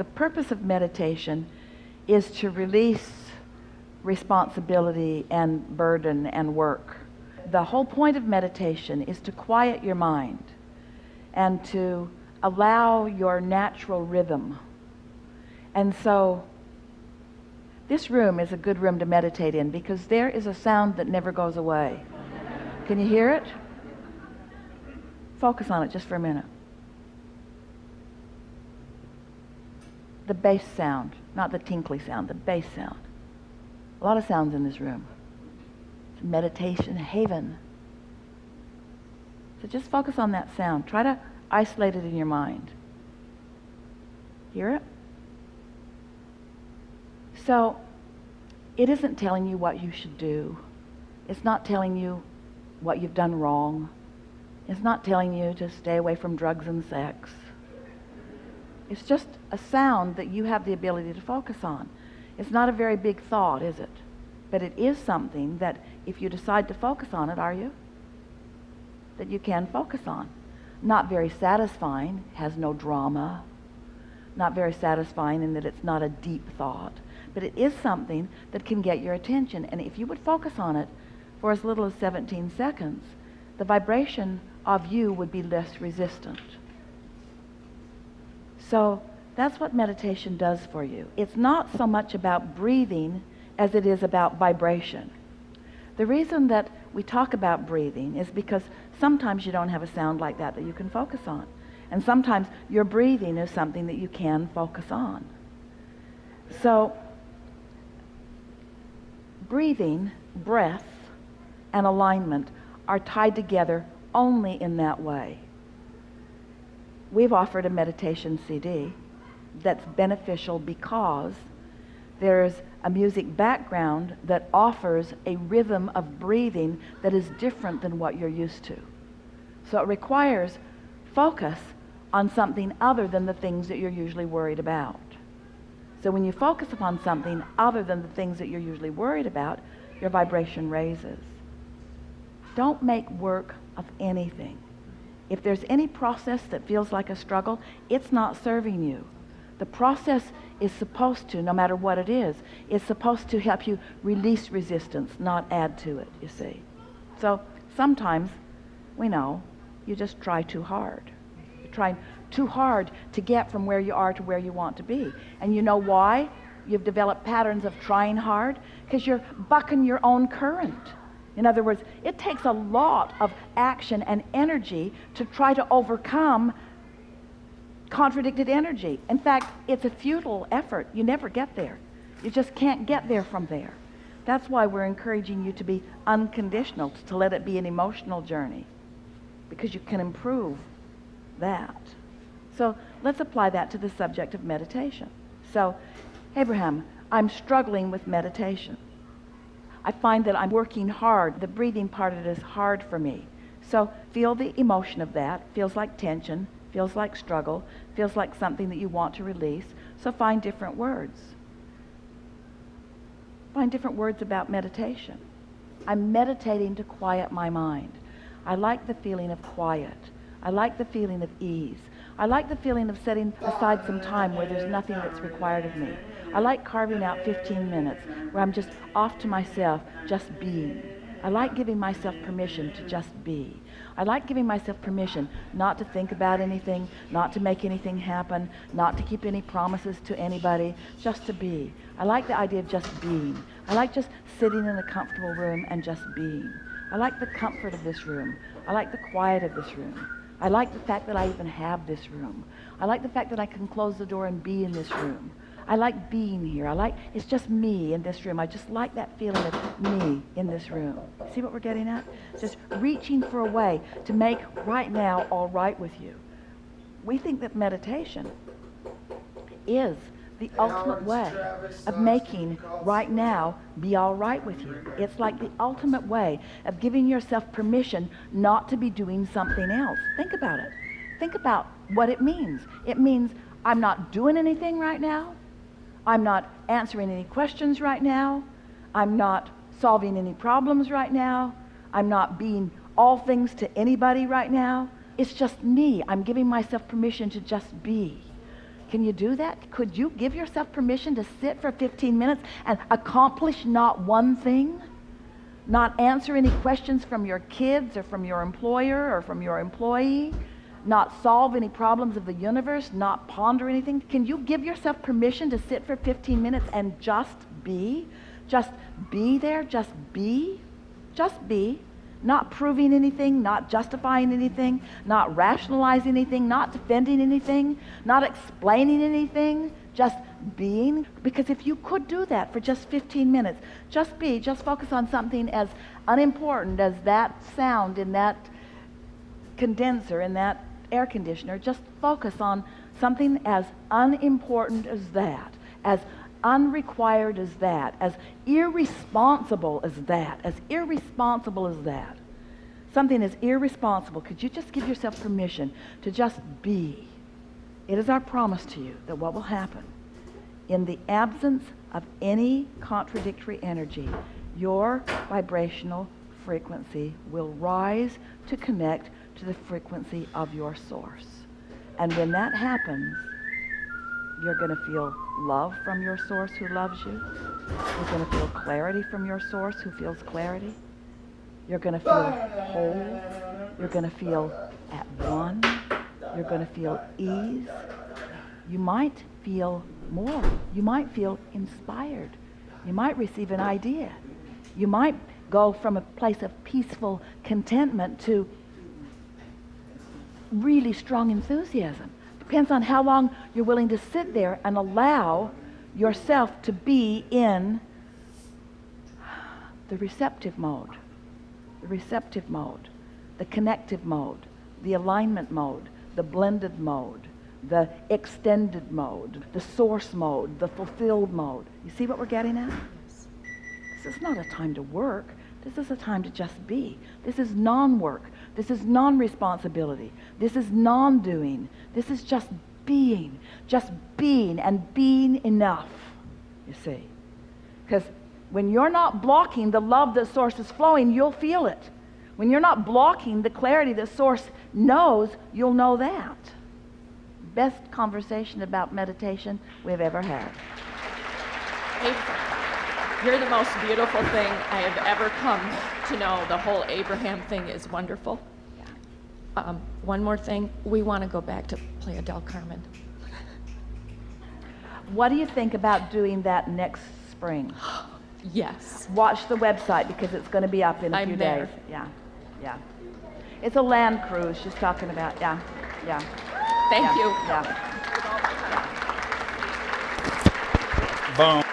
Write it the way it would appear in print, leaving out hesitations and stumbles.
The purpose of meditation is to release responsibility and burden and work. The whole point of meditation is to quiet your mind and to allow your natural rhythm. And so this room is a good room to meditate in because there is a sound that never goes away. Can you hear it? Focus on it just for a minute. The bass sound, not the tinkly sound, the bass sound. A lot of sounds in this room. It's a meditation haven. So just focus on that sound. Try to isolate it in your mind. Hear it? So, it isn't telling you what you should do. It's not telling you what you've done wrong. It's not telling you to stay away from drugs and sex. It's just a sound that you have the ability to focus on. It's not a very big thought, is it? But it is something that if you decide to focus on it, are you? That you can focus on. Not very satisfying, has no drama. Not very satisfying in that it's not a deep thought. But it is something that can get your attention. And if you would focus on it for as little as 17 seconds, the vibration of you would be less resistant. So that's what meditation does for you. It's not so much about breathing as it is about vibration. The reason that we talk about breathing is because sometimes you don't have a sound like that you can focus on. And sometimes your breathing is something that you can focus on. So breathing, breath, and alignment are tied together only in that way. We've offered a meditation CD that's beneficial because there's a music background that offers a rhythm of breathing that is different than what you're used to. So it requires focus on something other than the things that you're usually worried about. So when you focus upon something other than the things that you're usually worried about, your vibration raises. Don't make work of anything. If there's any process that feels like a struggle, it's not serving you. The process is supposed to, no matter what it is supposed to help you release resistance, not add to it, you see. So sometimes, we know, you just try too hard. You're trying too hard to get from where you are to where you want to be. And you know why you've developed patterns of trying hard? Because you're bucking your own current. In other words, it takes a lot of action and energy to try to overcome contradicted energy. In fact, it's a futile effort. You never get there. You just can't get there from there. That's why we're encouraging you to be unconditional, to let it be an emotional journey, because you can improve that. So let's apply that to the subject of meditation. So, Abraham, I'm struggling with meditation. I find that I'm working hard. The breathing part of it is hard for me. So feel the emotion of that. Feels like tension, feels like struggle, feels like something that you want to release. So find different words. Find different words about meditation. I'm meditating to quiet my mind. I like the feeling of quiet. I like the feeling of ease. I like the feeling of setting aside some time where there's nothing that's required of me. I like carving out 15 minutes where I'm just off to myself, just being. I like giving myself permission to just be. I like giving myself permission not to think about anything, not to make anything happen, not to keep any promises to anybody, just to be. I like the idea of just being. I like just sitting in a comfortable room and just being. I like the comfort of this room. I like the quiet of this room. I like the fact that I even have this room. I like the fact that I can close the door and be in this room. I like being here. It's just me in this room. I just like that feeling of me in this room. See what we're getting at? Just reaching for a way to make right now all right with you. We think that meditation is the ultimate way of making right now be all right with you. It's like the ultimate way of giving yourself permission not to be doing something else. Think about it. Think about what it means. It means I'm not doing anything right now. I'm not answering any questions right now. I'm not solving any problems right now. I'm not being all things to anybody right now. It's just me. I'm giving myself permission to just be. Can you do that? Could you give yourself permission to sit for 15 minutes and accomplish not one thing? Not answer any questions from your kids or from your employer or from your employee? Not solve any problems of the universe? Not ponder anything? Can you give yourself permission to sit for 15 minutes and just be? Just be there? Just be? Just be. Not proving anything, not justifying anything, not rationalizing anything, not defending anything, not explaining anything, just being. Because if you could do that for just 15 minutes, just be, just focus on something as unimportant as that sound in that condenser, in that air conditioner, just focus on something as unimportant as that, as unrequired as that, as irresponsible as that, as irresponsible as that. Something as irresponsible. Could you just give yourself permission to just be? It is our promise to you that what will happen in the absence of any contradictory energy, your vibrational frequency will rise to connect to the frequency of your source. And when that happens, you're going to feel love from your source who loves you. You're going to feel clarity from your source who feels clarity. You're going to feel whole. You're going to feel at one. You're going to feel ease. You might feel more. You might feel inspired. You might receive an idea. You might go from a place of peaceful contentment to really strong enthusiasm. Depends on how long you're willing to sit there and allow yourself to be in the receptive mode, the connective mode, the alignment mode, the blended mode, the extended mode, the source mode, the fulfilled mode. You see what we're getting at? This is not a time to work. This is a time to just be. This is non-work. This is non-responsibility. This is non-doing. This is just being and being enough, you see. Because when you're not blocking the love that source is flowing, you'll feel it. When you're not blocking the clarity that source knows, you'll know that. Best conversation about meditation we've ever had. You're the most beautiful thing I have ever come to know. The whole Abraham thing is wonderful. Yeah. One more thing. We want to go back to Playa del Carmen. What do you think about doing that next spring? Yes. Watch the website because it's going to be up in a few days. Yeah. It's a land cruise she's talking about. Yeah. Thank you. Yeah. Boom.